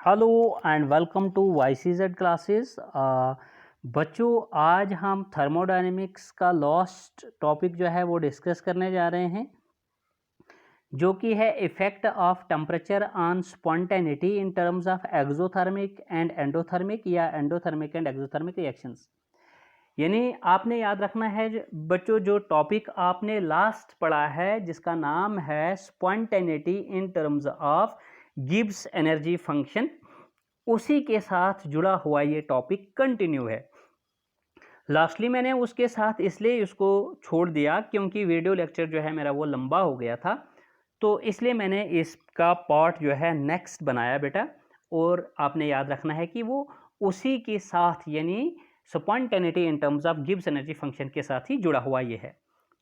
Hello and welcome to YCZ classes. बच्चों, आज हम थर्मोडायनेमिक्स का लास्ट टॉपिक जो है वो डिस्कस करने जा रहे हैं, जो कि है effect of temperature on spontaneity in terms of exothermic and endothermic या एंडोथर्मिक एंड एक्सोथर्मिक रिएक्शंस। यानी आपने याद रखना है बच्चों, जो टॉपिक आपने लास्ट पढ़ा है जिसका नाम है spontaneity in terms of Gibbs energy function, उसी के साथ जुड़ा हुआ ये टॉपिक कंटिन्यू है। लास्टली मैंने उसके साथ इसलिए उसको छोड़ दिया क्योंकि वीडियो लेक्चर जो है मेरा वो लंबा हो गया था, तो इसलिए मैंने इसका पार्ट जो है नेक्स्ट बनाया बेटा। और आपने याद रखना है कि वो उसी के साथ यानी spontaneity in terms of Gibbs energy function के साथ ही जुड़ा हुआ ये है।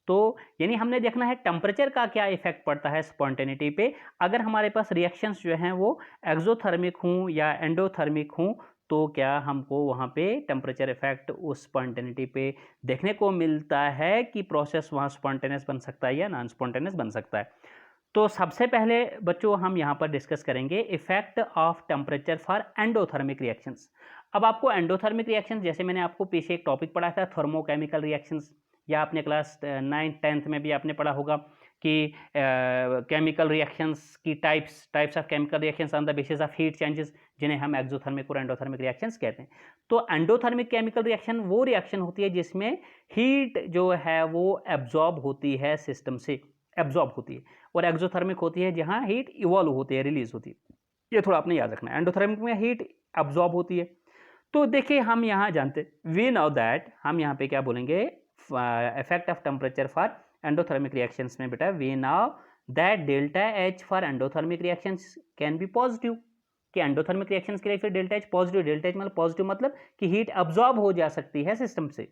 तो यानी हमने देखना है टेम्परेचर का क्या इफेक्ट पड़ता है स्पॉन्टेनिटी पे। अगर हमारे पास रिएक्शंस जो हैं वो एक्सोथर्मिक हों या एंडोथर्मिक हों, तो क्या हमको वहाँ पे टेम्परेचर इफेक्ट उस स्पॉन्टेनिटी पे देखने को मिलता है कि प्रोसेस वहाँ स्पॉन्टेनियस बन सकता है या नॉन स्पॉन्टेनियस बन सकता है। तो सबसे पहले बच्चों हम यहाँ पर डिस्कस करेंगे effect of temperature for endothermic reactions. अब आपको एंडोथर्मिक रिएक्शंस, जैसे मैंने आपको पीछे एक टॉपिक पढ़ा था थर्मोकेमिकल रिएक्शंस, या आपने क्लास 9th-10th में भी आपने पढ़ा होगा कि केमिकल रिएक्शंस की types of chemical reactions on the basis of heat changes, जिन्हें हम एक्सोथर्मिक और एंडोथर्मिक रिएक्शंस कहते हैं। तो एंडोथर्मिक केमिकल रिएक्शन वो रिएक्शन होती है जिसमें हीट जो है वो एब्जॉर्ब होती है, सिस्टम से एब्जॉर्ब होती है, और एक्सोथर्मिक होती है जहां हीट इवॉल्व होती है, रिलीज होती है। ये थोड़ा आपने याद रखना है। एंडोथर्मिक में हीट एब्जॉर्ब होती है। तो देखिए, हम यहाँ जानते, वी नो दैट, हम यहाँ पे क्या बोलेंगे effect of temperature for endothermic reactions में बेटा, we know that delta H for endothermic reactions can be positive, कि एंडोथर्मिक रिएक्शंस के लिए फिर delta H positive, delta H मतलब पॉजिटिव, मतलब कि हीट अब्सॉर्ब हो जा सकती है सिस्टम से,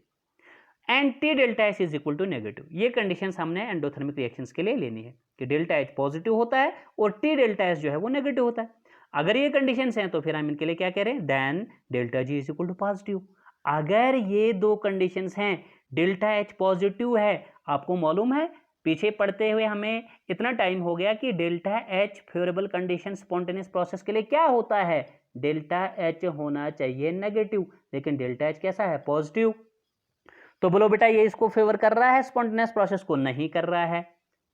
and T delta H is equal to negative. ये कंडीशन हमने एंडोथर्मिक रिएक्शंस के लिए लेनी है कि डेल्टा एच पॉजिटिव होता है और टी डेल्टा एच जो है वो नेगेटिव होता है। अगर ये कंडीशंस हैं तो फिर हम इनके लिए क्या कह रहे हैं, then delta G is equal to positive. अगर ये दो कंडीशंस हैं, डेल्टा एच पॉजिटिव है, आपको मालूम है पीछे पढ़ते हुए हमें इतना टाइम हो गया कि delta H favourable condition spontaneous process के लिए क्या होता है, डेल्टा एच होना चाहिए नेगेटिव, लेकिन डेल्टा एच कैसा है, पॉजिटिव। तो बोलो बेटा, ये इसको फेवर कर रहा है, स्पॉन्टेनियस प्रोसेस को नहीं कर रहा है,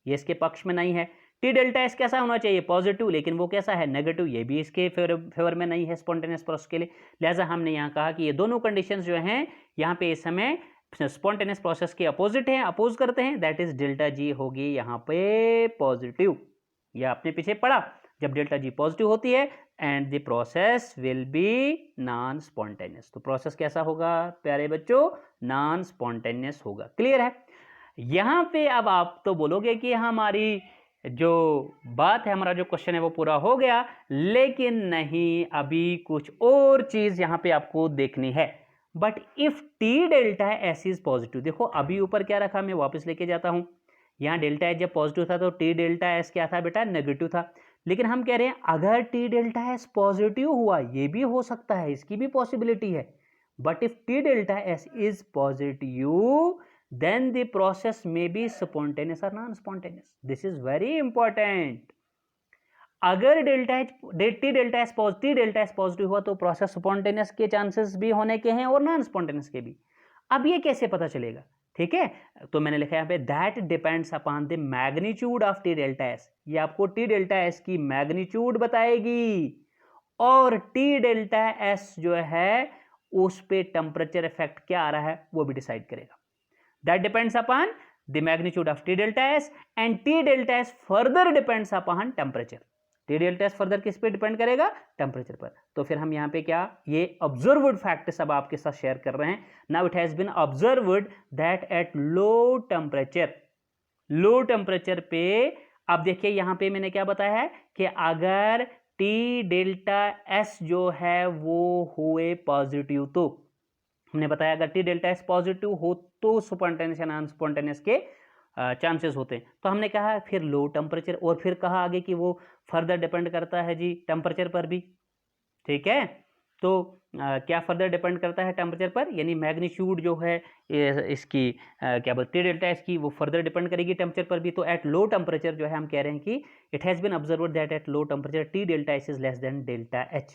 ये इसके पक्ष में नहीं है। टी डेल्टा एस कैसा होना चाहिए, पॉजिटिव, लेकिन वो कैसा है, नेगेटिव, ये भी इसके फेवर में नहीं है स्पॉन्टेनियस प्रोसेस के लिए। लिहाजा हमने यहाँ कहा कि ये दोनों कंडीशंस जो हैं यहाँ पे इस समय स्पॉन्टेनियस प्रोसेस के अपोजिट हैं, अपोज करते हैं, दैट इज डेल्टा जी होगी यहाँ पे पॉजिटिव। यह आपने पीछे पढ़ा, जब डेल्टा जी पॉजिटिव होती है and the process will be non spontaneous. तो प्रोसेस कैसा होगा प्यारे बच्चों, नॉन स्पॉन्टेनियस होगा। क्लियर है। यहां पे अब आप तो बोलोगे कि हमारी जो बात है, हमारा जो क्वेश्चन है वो पूरा हो गया, लेकिन नहीं, अभी कुछ और चीज यहां पे आपको देखनी है। But if T delta S is positive, देखो अभी ऊपर क्या रखा, मैं वापस लेके जाता हूं। यहां डेल्टा एस जब पॉजिटिव था तो टी डेल्टा एस क्या था बेटा, नेगेटिव था। लेकिन हम कह रहे हैं अगर टी डेल्टा एस पॉजिटिव हुआ, ये भी हो सकता है, इसकी भी पॉसिबिलिटी है। But if T delta S is positive, then the process may be spontaneous or non-spontaneous. This is very important. अगर delta H T delta S positive हुआ तो प्रोसेस स्पॉन्टेनियस के चांसेस भी होने के हैं और नॉन स्पॉन्टेनियस के भी। अब ये कैसे पता चलेगा, ठीक है, तो मैंने लिखा यहाँ पे that depends upon the magnitude of T delta S. ये आपको टी डेल्टा एस की मैग्नीट्यूड बताएगी, और टी डेल्टा एस जो है उस पे टेम्परेचर इफेक्ट क्या आ रहा है वो भी डिसाइड करेगा। That depends upon the magnitude of T delta S, and T delta S further depends upon temperature. T delta S further किस पे डिपेंड करेगा, टेम्परेचर पर। तो फिर हम यहाँ पे क्या, ये ऑब्जर्व्ड फैक्ट सब आपके साथ शेयर कर रहे हैं। Now it has been observed that at low temperature पे, अब देखिए यहाँ पे मैंने क्या बताया है कि अगर T डेल्टा S जो है वो हुए पॉजिटिव, तो हमने बताया अगर टी डेल्टा एस पॉजिटिव हो तो स्पॉन्टेनियस या नॉन स्पॉन्टेनियस के चांसेस होते हैं। तो हमने कहा फिर लो टेम्परेचर, और फिर कहा आगे कि वो फर्दर डिपेंड करता है जी टेम्परेचर पर भी, ठीक है। तो क्या फर्दर डिपेंड करता है टेम्परेचर पर, यानी मैग्नीट्यूड जो है इसकी क्या बोलते हैं डेल्टा एस की, वो फर्दर डिपेंड करेगी टेम्परेचर पर भी। तो एट लो टेम्परेचर जो है हम कह रहे हैं कि it has been observed that at low temperature T delta S is less than delta H.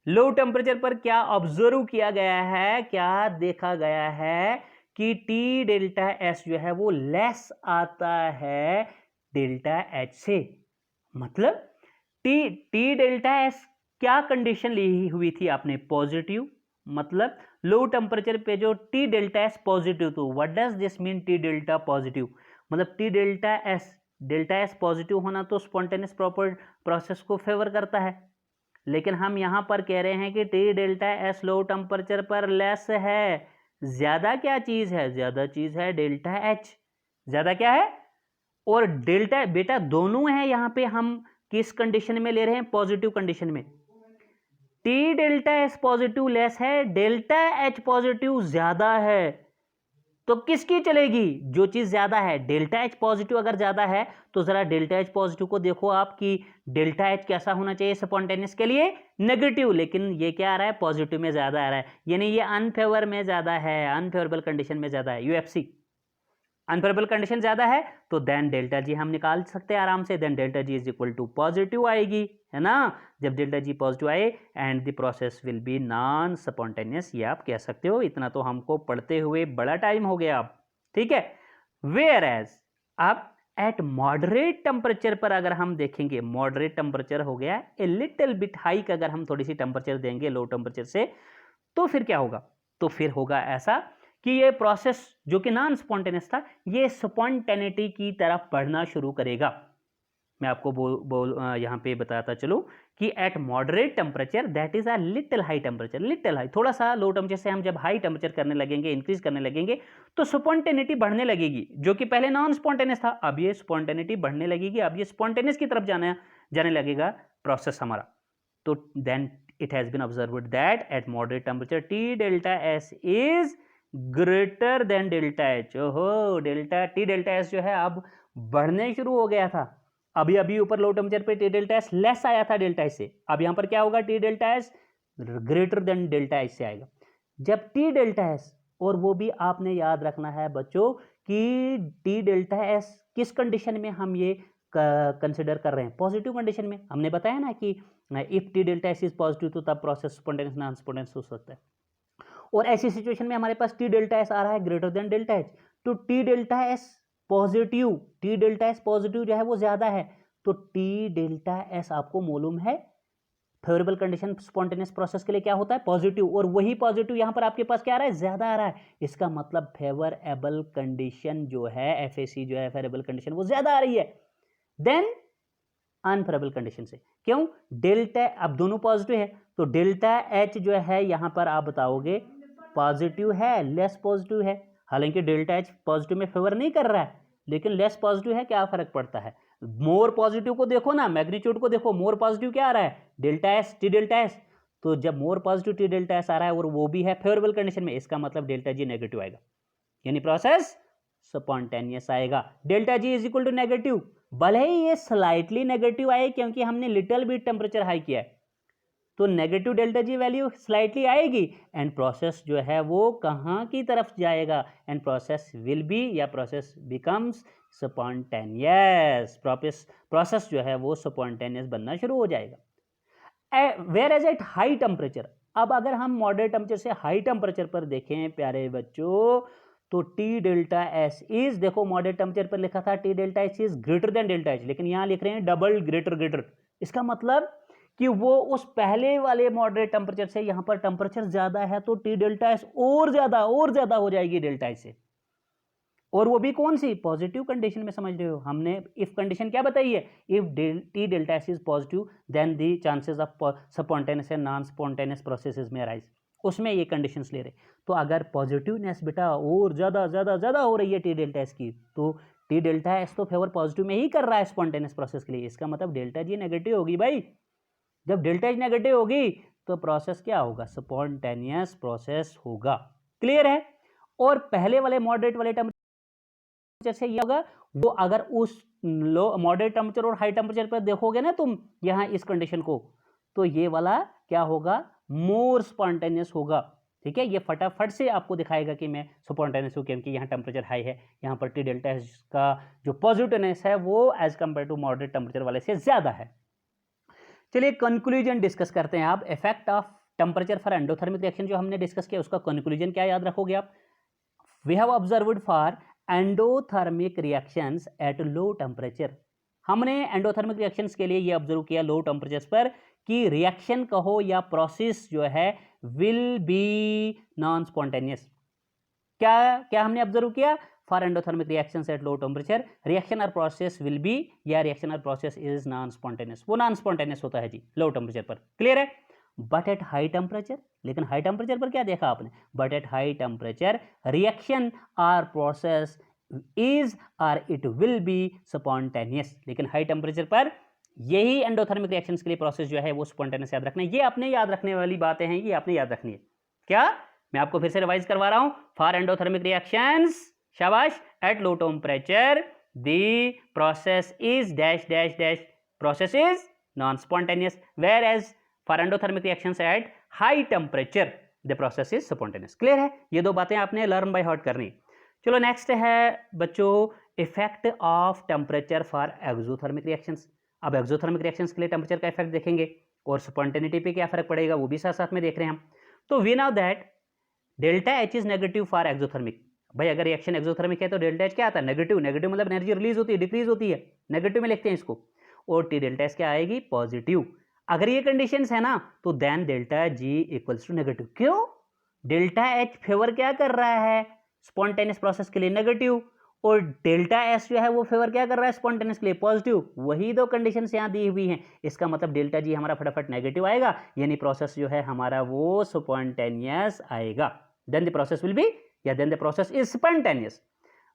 Low temperature पर क्या ऑब्जर्व किया गया है, क्या देखा गया है कि टी डेल्टा एस जो है वो लेस आता है डेल्टा एच से। मतलब टी डेल्टा एस क्या कंडीशन ली हुई थी आपने, पॉजिटिव। मतलब लो टेम्परेचर पे जो टी डेल्टा एस पॉजिटिव, तो what does this mean T delta positive? मतलब टी डेल्टा एस पॉजिटिव होना तो स्पॉन्टेनियस प्रॉपर प्रोसेस को फेवर करता है। लेकिन हम यहां पर कह रहे हैं कि T delta S low temperature पर लेस है। ज्यादा क्या चीज है? ज्यादा चीज है डेल्टा एच। ज्यादा क्या है? और डेल्टा बेटा दोनों है, यहां पे हम किस कंडीशन में ले रहे हैं? पॉजिटिव कंडीशन में। T delta S positive less है, डेल्टा एच पॉजिटिव ज्यादा है, तो किसकी चलेगी? जो चीज ज्यादा है। डेल्टा एच पॉजिटिव अगर ज्यादा है तो जरा डेल्टा एच पॉजिटिव को देखो आप कि डेल्टा एच कैसा होना चाहिए स्पॉन्टेनियस के लिए? नेगेटिव। लेकिन ये क्या आ रहा है? पॉजिटिव में ज्यादा आ रहा है, यानी ये अनफेवर में ज्यादा है, अनफेवरेबल कंडीशन में ज्यादा है। यूएफसी अनफेवरेबल कंडीशन ज्यादा है, तो देन डेल्टा जी हम निकाल सकते हैं आराम से। Then delta G is equal to positive आएगी, है ना। जब डेल्टा जी पॉजिटिव आए and the process will be non spontaneous, ये आप कह सकते हो। इतना तो हमको पढ़ते हुए बड़ा टाइम हो गया अब, ठीक है। वेयर एज अब एट मॉडरेट टेम्परेचर पर अगर हम देखेंगे, मॉडरेट टेम्परेचर हो गया ए लिटिल बिट हाइक, अगर हम थोड़ी सी टेम्परेचर देंगे लो टेम्परेचर से, तो फिर क्या होगा? तो फिर होगा ऐसा कि ये प्रोसेस जो कि नॉन स्पॉन्टेनियस था, ये स्पॉन्टेनिटी की तरफ बढ़ना शुरू करेगा। मैं आपको यहाँ पे बताता चलूं कि eight moderate temperature that is a little high temperature, little high, थोड़ा सा लो टेम्परेचर से हम जब हाई टेम्परेचर करने लगेंगे, इंक्रीज करने लगेंगे, तो स्पॉन्टेनिटी बढ़ने लगेगी। जो कि पहले नॉन स्पॉन्टेनियस था, अब ये स्पॉन्टेनिटी बढ़ने लगेगी, अब ये स्पॉन्टेनियस की तरफ जाने लगेगा प्रोसेस हमारा। तो then it has been observed that at moderate temperature T delta S is greater than delta H। ओहो, T delta S जो है अब बढ़ने शुरू हो गया था। अभी अभी ऊपर लो टेम्परेचर पे T delta S लेस आया था डेल्टा एच से, अब यहां पर क्या होगा? T delta S greater than delta H से आएगा। जब T delta S, और वो भी आपने याद रखना है बच्चों कि T delta S किस कंडीशन में हम ये कंसिडर कर रहे हैं? पॉजिटिव कंडीशन में। हमने बताया ना कि if T delta S is positive तो तब प्रोसेस स्पॉन्टेनियस नॉन स्पॉन्टेनियस हो सकता है। और ऐसी सिचुएशन में हमारे पास टी डेल्टा एस आ रहा है ग्रेटर देन डेल्टा एच, तो टी डेल्टा एस पॉजिटिव जो है वो ज्यादा है, तो टी डेल्टा एस आपको मालूम है फेवरेबल कंडीशन स्पॉन्टेनियस प्रोसेस के लिए क्या होता है? पॉजिटिव। और वही पॉजिटिव यहां पर आपके पास क्या आ रहा है? ज्यादा आ रहा है। इसका मतलब फेवरेबल कंडीशन जो है, एफएसी जो है फेवरेबल कंडीशन, वो ज्यादा आ रही है देन अनफेवरेबल कंडीशन से। क्यों? डेल्टा, अब दोनों पॉजिटिव है, तो डेल्टा एच जो है यहां पर आप बताओगे पॉजिटिव है, लेस पॉजिटिव है। हालांकि डेल्टा एच पॉजिटिव में फेवर नहीं कर रहा है, लेकिन लेस पॉजिटिव है, क्या फर्क पड़ता है? मोर पॉजिटिव को देखो ना, मैग्नीट्यूड को देखो, मोर पॉजिटिव क्या आ रहा है? Delta S, T delta S. तो जब more positive T delta S आ रहा है और वो भी है फेवरेबल कंडीशन में, इसका मतलब डेल्टा जी नेगेटिव आएगा, यानी प्रोसेस स्पॉन्टेनियस आएगा। Delta G is equal to negative, भले ही ये स्लाइटली नेगेटिव आए क्योंकि हमने लिटिल बिट टेम्परेचर हाई किया है, तो negative delta G value slightly आएगी एंड प्रोसेस जो है वो कहाँ की तरफ जाएगा? एंड प्रोसेस विल बी, या प्रोसेस बिकम्स स्पॉन्टेनियस। प्रोसेस जो है वो स्पॉन्टेनियस बनना शुरू हो जाएगा। Whereas at high temperature, अब अगर हम मॉडरेट टेम्परेचर से हाई टेम्परेचर पर देखें प्यारे बच्चों, तो टी डेल्टा एस इज, देखो मॉडरेट टेम्परेचर पर लिखा था T delta S is greater than delta H, लेकिन यहां लिख रहे हैं डबल ग्रेटर। इसका मतलब कि वो उस पहले वाले मॉडरेट टेम्परेचर से यहां पर टेम्परेचर ज्यादा है, तो टी डेल्टा एस और ज्यादा हो जाएगी डेल्टा एच से। और वो भी कौन सी? पॉजिटिव कंडीशन में, समझ रहे हो? हमने इफ कंडीशन क्या बताई है? If T delta S is positive then the chances of spontaneous and non spontaneous processes में अराइज, उसमें ये कंडीशंस ले रहे। तो अगर पॉजिटिवनेस बेटा और ज्यादा हो रही है टी डेल्टा एस की, तो टी डेल्टा एस तो फेवर पॉजिटिव में ही कर रहा है स्पॉन्टेनियस प्रोसेस के लिए, इसका मतलब डेल्टा जी नेगेटिव होगी भाई। जब डेल्टा जी नेगेटिव होगी तो प्रोसेस क्या होगा? स्पॉन्टेनियस प्रोसेस होगा। क्लियर है? और पहले वाले मॉडरेट वाले टेम्परेचर से ये होगा, वो अगर उस लो मॉडरेट टेम्परेचर और हाई टेम्परेचर पर देखोगे ना तुम यहाँ इस कंडीशन को, तो ये वाला क्या होगा? मोर स्पॉन्टेनियस होगा। ठीक है, ये फटाफट से आपको दिखाएगा कि मैं स्पॉन्टेनियस हूँ, क्योंकि यहाँ टेम्परेचर हाई है, यहाँ पर टी डेल्टा एच का जो पॉजिटिवनेस है वो as compare to moderate temperature वाले से ज्यादा है। चलिए कंक्लूजन डिस्कस करते हैं आप। Effect of temperature for endothermic reaction जो हमने डिस्कस किया, उसका कंक्लूजन क्या याद रखोगे आप? We have observed for endothermic reactions at low temperature. हमने एंडोथर्मिक रिएक्शंस के लिए ये ऑब्जर्व किया लो टेम्परेचर पर कि रिएक्शन कहो या प्रोसेस जो है विल बी नॉन स्पॉन्टेनियस। क्या क्या हमने ऑब्जर्व किया? For endothermic reactions at low temperature reaction और प्रोसेस विल बी, या रिएक्शन और प्रोसेस इज नॉन स्पॉन्टेनियस, वो नॉन स्पॉन्टेनियस होता है जी लो टेम्परेचर पर। क्लियर है? बट एट हाई टेम्परेचर, लेकिन हाई टेम्परेचर पर क्या देखा आपने? But at high temperature reaction और प्रोसेस इज और इट विल बी स्पॉन्टेनियस। लेकिन हाई टेम्परेचर पर यही एंडोथर्मिक रिएक्शंस के लिए प्रोसेस जो है वो स्पॉन्टेनियस याद रखना है। ये आपने याद रखने वाली बातें हैं, ये आपने याद रखनी है। क्या? मैं आपको फिर से रिवाइज करवा रहा हूं। फॉर एंडोथर्मिक रिएक्शंस, शाबाश, at low temperature the process is dash dash dash, process is non spontaneous, whereas for endothermic reactions at high temperature the process is spontaneous. Clear है? ये दो बातें आपने लर्न बाय हार्ट करनी। चलो next है बच्चों effect of temperature for exothermic reactions. अब एक्सोथर्मिक रिएक्शंस के लिए टेम्परेचर का इफेक्ट देखेंगे और स्पॉन्टेनिटी पे क्या फर्क पड़ेगा वो भी साथ साथ में देख रहे हैं हम। तो we know that delta H is negative for exothermic. भाई अगर रिएक्शन एक्सोथर्मिक है तो डेल्टा एच क्या आता है? नेगेटिव। नेगेटिव मतलब एनर्जी रिलीज होती है, डिक्रीज होती है, नेगेटिव में लिखते हैं इसको। और टी डेल्टा एच क्या आएगी? पॉजिटिव। अगर ये कंडीशंस है ना तो then delta G equals to negative. क्यों? डेल्टा एच फेवर क्या कर रहा है स्पॉन्टेनियस प्रोसेस के लिए? नेगेटिव। और डेल्टा एस जो है वो फेवर क्या कर रहा है स्पॉन्टेनियस के लिए? पॉजिटिव। वही दो कंडीशंस यहाँ दी हुई हैं। इसका मतलब डेल्टा जी हमारा फटाफट नेगेटिव आएगा, यानी प्रोसेस जो है हमारा वो स्पॉन्टेनियस आएगा। Then the process will be, या then the process is spontaneous.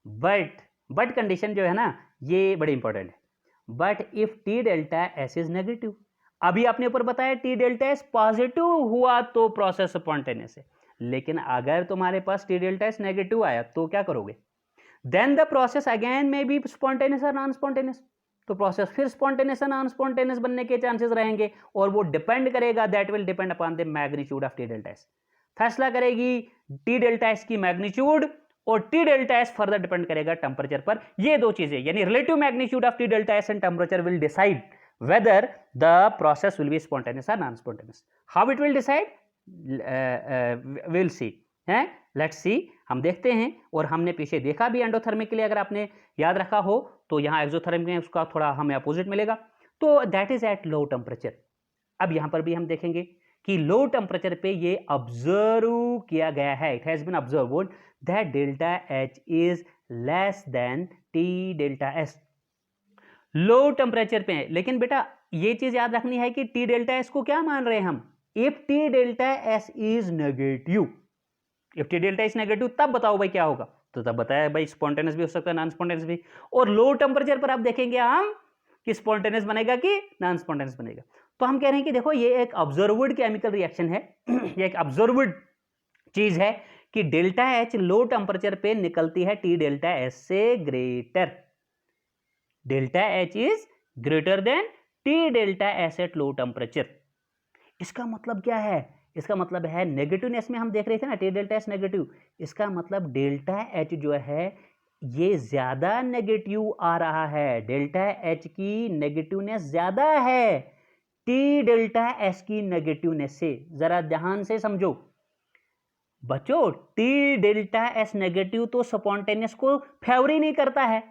But condition जो है ना ये बड़ी इंपॉर्टेंट है। But if T delta S is negative, अभी आपने ऊपर बताया टी डेल्टा एस पॉजिटिव हुआ तो प्रोसेस स्पॉन्टेनियस है, लेकिन अगर तुम्हारे पास टी डेल्टा एस नेगेटिव आया तो क्या करोगे? देन द प्रोसेस अगेन में बी स्पॉन्टेनियस और नॉन स्पॉन्टेनियस। तो प्रोसेस फिर स्पॉन्टेनियस और नॉन स्पॉन्टेनियस बनने के चांसेस रहेंगे, और वो डिपेंड करेगा, that will depend upon the magnitude of T delta S. फैसला करेगी टी डेल्टा एस की मैग्नीट्यूड, और T delta S further depend करेगा टेम्परेचर पर। ये दो चीजें यानी relative magnitude of T delta S and temperature will decide whether the process will be spontaneous or non-spontaneous. How it will decide? We'll see. हैं? Let's see. हम देखते हैं, और हमने पीछे देखा भी एंडोथर्मिक के लिए, अगर आपने याद रखा हो तो यहाँ एक्सोथर्मिक में उसका थोड़ा हमें अपोजिट मिलेगा। तो that is eight low temperature. अब यहाँ पर भी हम देखेंगे कि लो टेम्परेचर पे ये ऑब्जर्व किया गया है, it has been observed that delta H is less than T delta S low temperature पे है। लेकिन बेटा ये चीज याद रखनी है कि टी डेल्टा एस को क्या मान रहे हैं हम? If T delta S is negative, if T delta S negative, तब बताओ भाई क्या होगा? तो तब बताया भाई स्पॉन्टेनियस भी हो सकता है, नॉन स्पॉन्टेनियस भी। और लो टेम्परेचर पर आप देखेंगे हम कि स्पॉन्टेनियस बनेगा कि नॉन स्पॉन्टेनियस बनेगा। तो हम कह रहे हैं कि देखो ये एक ऑब्जर्व्ड केमिकल रिएक्शन है ये एक ऑब्जर्व्ड चीज है कि डेल्टा एच लो टेम्परेचर पे निकलती है टी डेल्टा एस से greater. Delta H is greater then T delta S eight low temperature. इसका मतलब क्या है? इसका मतलब है नेगेटिवनेस में हम देख रहे थे ना टी डेल्टा एस नेगेटिव, इसका मतलब डेल्टा एच जो है ये ज्यादा नेगेटिव आ रहा है, डेल्टा एच की नेगेटिवनेस ज्यादा है टी डेल्टा एस की नेगेटिवनेस से। जरा ध्यान से समझो बच्चों, टी डेल्टा एस नेगेटिव तो स्पॉन्टेनियस को फेवर ही नहीं करता है,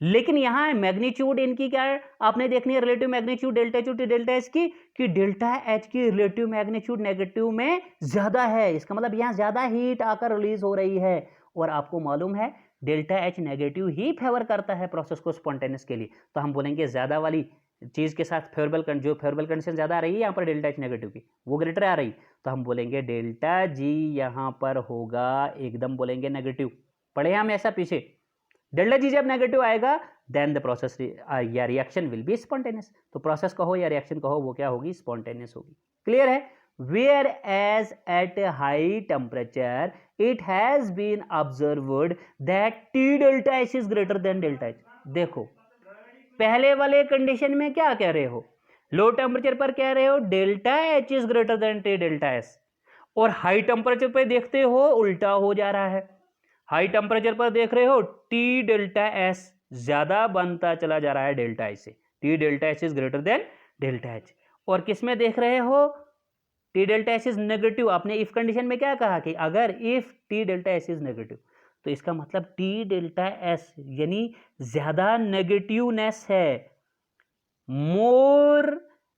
लेकिन यहां मैग्नीट्यूड इनकी क्या है आपने देखनी है, relative magnitude delta H T delta H की, कि डेल्टा एच की रिलेटिव मैग्नीट्यूड नेगेटिव में ज्यादा है। इसका मतलब यहां ज्यादा हीट आकर रिलीज हो रही है, और आपको मालूम है डेल्टा एच नेगेटिव ही फेवर करता है प्रोसेस को स्पॉन्टेनियस के लिए। तो हम बोलेंगे ज्यादा वाली चीज के साथ फेवरेबल, जो फेवरेबल कंडीशन ज्यादा आ रही है यहाँ पर डेल्टा एच नेगेटिव की, वो ग्रेटर आ रही, तो हम बोलेंगे डेल्टा जी यहाँ पर होगा एकदम बोलेंगे नेगेटिव। पढ़े हम ऐसा पीछे, डेल्टा जी जब नेगेटिव आएगा देन द प्रोसेस या रिएक्शन विल बी स्पॉन्टेनियस। तो प्रोसेस कहो या रिएक्शन कहो वो क्या होगी? स्पॉन्टेनियस होगी। क्लियर है? Whereas at high temperature it has been observed that T delta H is greater than delta H. देखो पहले वाले कंडीशन में क्या कह रहे हो? लो टेम्परेचर पर कह रहे हो delta H is greater then T delta S, और हाई टेम्परेचर पे देखते हो उल्टा हो जा रहा है। हाई टेम्परेचर पर देख रहे हो टी डेल्टा एस ज्यादा बनता चला जा रहा है डेल्टा एच से, T delta H is greater than delta H. और किस में देख रहे हो T delta H is negative. आपने इफ कंडीशन में क्या कहा कि अगर if T delta H is negative, तो इसका मतलब टी डेल्टा एस यानी ज्यादा नेगेटिवनेस है, more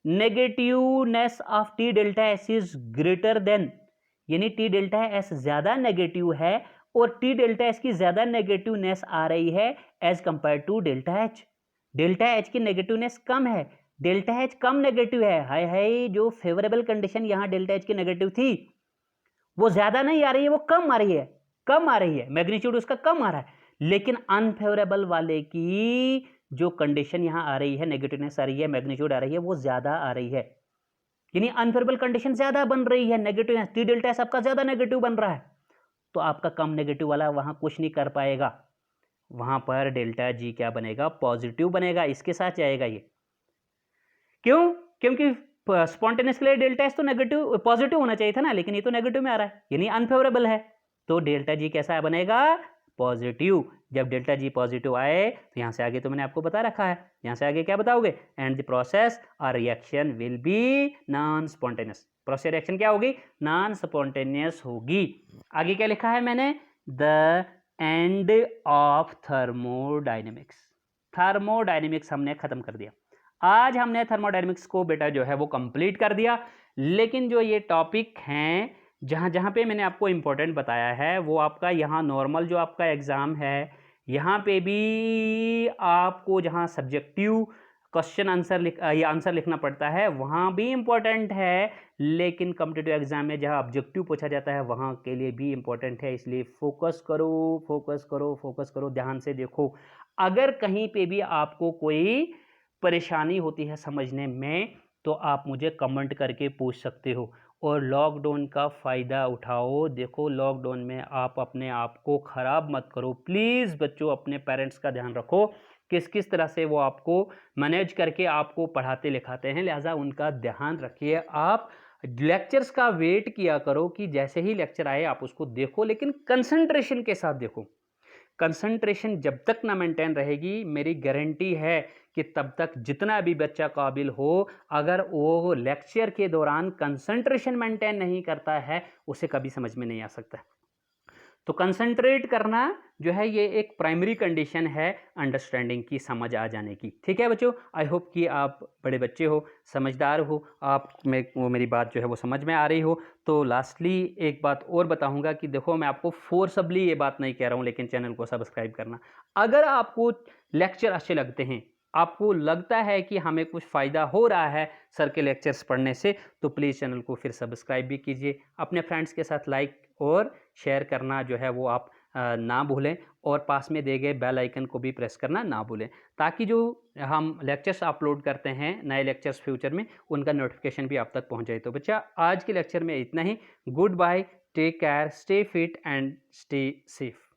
negativeness of T delta S is greater than, यानी टी डेल्टा एस ज्यादा नेगेटिव है और टी डेल्टा एस की ज्यादा नेगेटिवनेस आ रही है as compare to delta H. Delta H की नेगेटिवनेस कम है, डेल्टा एच कम नेगेटिव है। हाय हाय, जो फेवरेबल कंडीशन यहां डेल्टा एच की नेगेटिव थी वो ज्यादा नहीं आ रही है, वो कम आ रही है, कम आ रही है, मैग्नीट्यूड उसका कम आ रहा है। लेकिन अनफेवरेबल वाले की जो कंडीशन यहां आ रही है, नेगेटिवनेस आ रही है, मैग्नीट्यूड आ रही है, वो ज्यादा आ रही है, यानी अनफेवरेबल कंडीशन ज्यादा बन रही है, नेगेटिव टी डेल्टा एस आपका ज्यादा नेगेटिव बन रहा है, तो आपका कम नेगेटिव वाला वहां कुछ नहीं कर पाएगा, वहां पर डेल्टा जी क्या बनेगा, पॉजिटिव बनेगा, इसके साथ जाएगा ये। क्यों? क्योंकि स्पॉन्टेनियस के लिए डेल्टा एस तो नेगेटिव पॉजिटिव होना चाहिए था ना, लेकिन ये तो नेगेटिव में आ रहा है, यानी अनफेवरेबल है, तो डेल्टा जी कैसा बनेगा, पॉजिटिव। जब डेल्टा जी पॉजिटिव आए तो यहां से आगे तो मैंने आपको बता रखा है, यहां से आगे क्या बताओगे, एंड द प्रोसेस और reaction will be non spontaneous. Process reaction क्या होगी, नॉन स्पॉन्टेनियस होगी। आगे क्या लिखा है मैंने, the end of thermodynamics. Thermodynamics हमने खत्म कर दिया। आज हमने थर्मोडायनेमिक्स को बेटा जो है वो कंप्लीट कर दिया, लेकिन जो ये टॉपिक हैं जहाँ जहाँ पे मैंने आपको इम्पोर्टेंट बताया है वो आपका यहाँ नॉर्मल जो आपका एग्ज़ाम है यहाँ पे भी आपको जहाँ सब्जेक्टिव क्वेश्चन आंसर लिखना पड़ता है वहाँ भी इम्पोर्टेंट है, लेकिन कॉम्पिटिटिव एग्जाम में जहाँ ऑब्जेक्टिव पूछा जाता है वहाँ के लिए भी इम्पोर्टेंट है। इसलिए फोकस करो, फोकस करो, फोकस करो, ध्यान से देखो। अगर कहीं पे भी आपको कोई परेशानी होती है समझने में तो आप मुझे कमेंट करके पूछ सकते हो, और लॉकडाउन का फ़ायदा उठाओ। देखो लॉकडाउन में आप अपने आप को ख़राब मत करो प्लीज़ बच्चों, अपने पेरेंट्स का ध्यान रखो किस किस तरह से वो आपको मैनेज करके आपको पढ़ाते लिखाते हैं, लिहाजा उनका ध्यान रखिए। आप लेक्चर्स का वेट किया करो कि जैसे ही लेक्चर आए आप उसको देखो, लेकिन कंसंट्रेशन के साथ देखो। कंसंट्रेशन जब तक ना मेंटेन रहेगी मेरी गारंटी है कि तब तक जितना भी बच्चा काबिल हो, अगर वो लेक्चर के दौरान कंसंट्रेशन मेंटेन नहीं करता है उसे कभी समझ में नहीं आ सकता। तो कंसंट्रेट करना जो है ये एक प्राइमरी कंडीशन है अंडरस्टैंडिंग की, समझ आ जाने की। ठीक है बच्चों, आई होप कि आप बड़े बच्चे हो, समझदार हो, आप में वो मेरी बात जो है वो समझ में आ रही हो। तो लास्टली एक बात और बताऊंगा कि देखो मैं आपको फोर्सबली ये बात नहीं कह रहा हूँ, लेकिन चैनल को सब्सक्राइब करना। अगर आपको लेक्चर अच्छे लगते हैं, आपको लगता है कि हमें कुछ फ़ायदा हो रहा है सर के लेक्चर्स पढ़ने से, तो प्लीज़ चैनल को फिर सब्सक्राइब भी कीजिए। अपने फ्रेंड्स के साथ लाइक और शेयर करना जो है वो आप ना भूलें, और पास में दिए गए बेल आइकन को भी प्रेस करना ना भूलें, ताकि जो हम लेक्चर्स अपलोड करते हैं नए लेक्चर्स फ्यूचर में उनका नोटिफिकेशन भी आप तक पहुंच जाए। तो बच्चा आज के लेक्चर में इतना ही। Goodbye, take care, stay fit and stay safe.